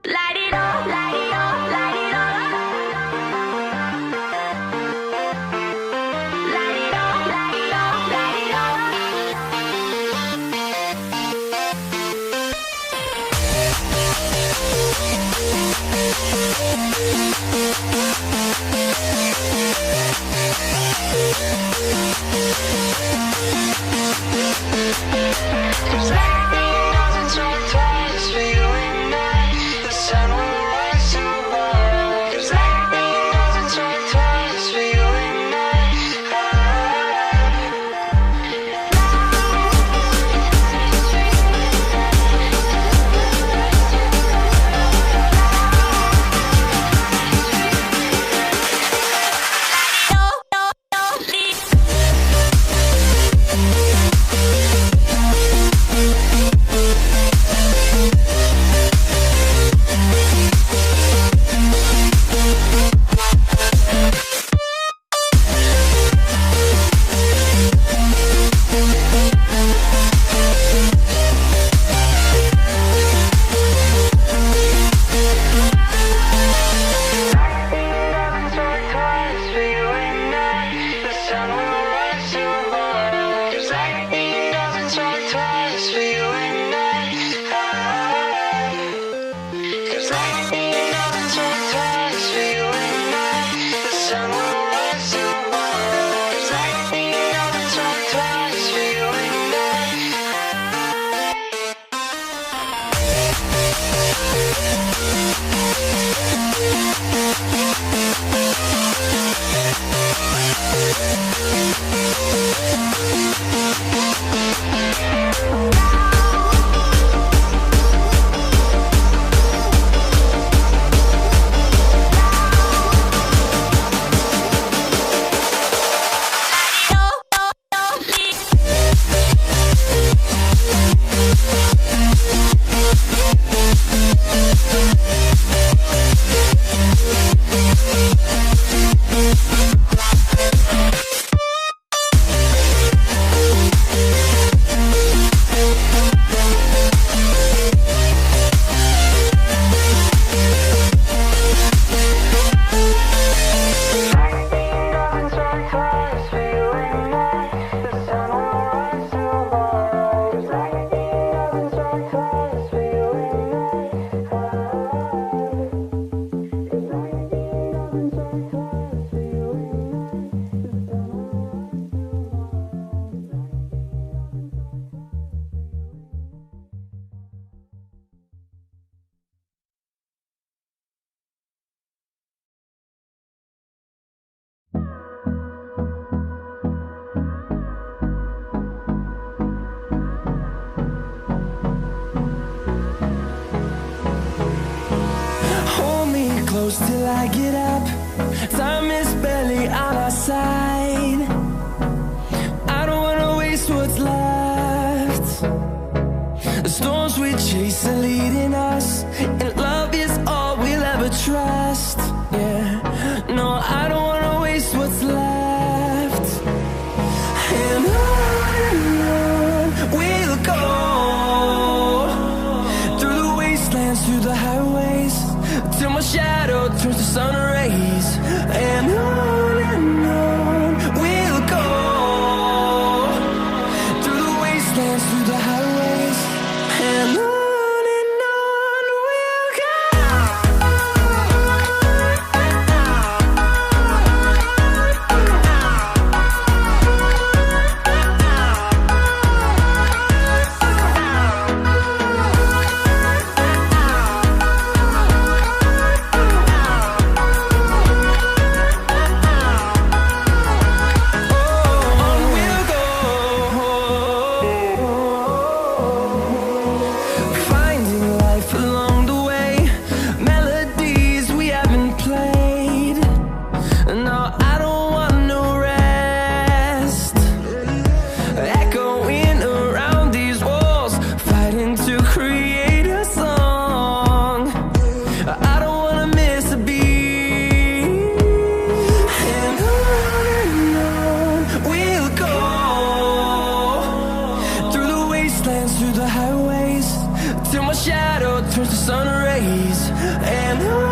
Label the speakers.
Speaker 1: Light it up, light it up, light it up. Light it up, light it up, light it up. Cause lightning doesn't strike twice for you and I. The sun will rise tomorrow. Cause lightning doesn't strike twice for you and I.
Speaker 2: Close till I get up. Time is barely on our side. I don't wanna waste what's left. The storms we chase are leading us, and love is all we'll ever trust. Yeah, no, I don't wanna waste what's left. And on we'll go, through the wastelands, through the highways, till my shadow turns to sun rays. And on we'll go, through the wastelands, through the highways. And on we'll go. days, and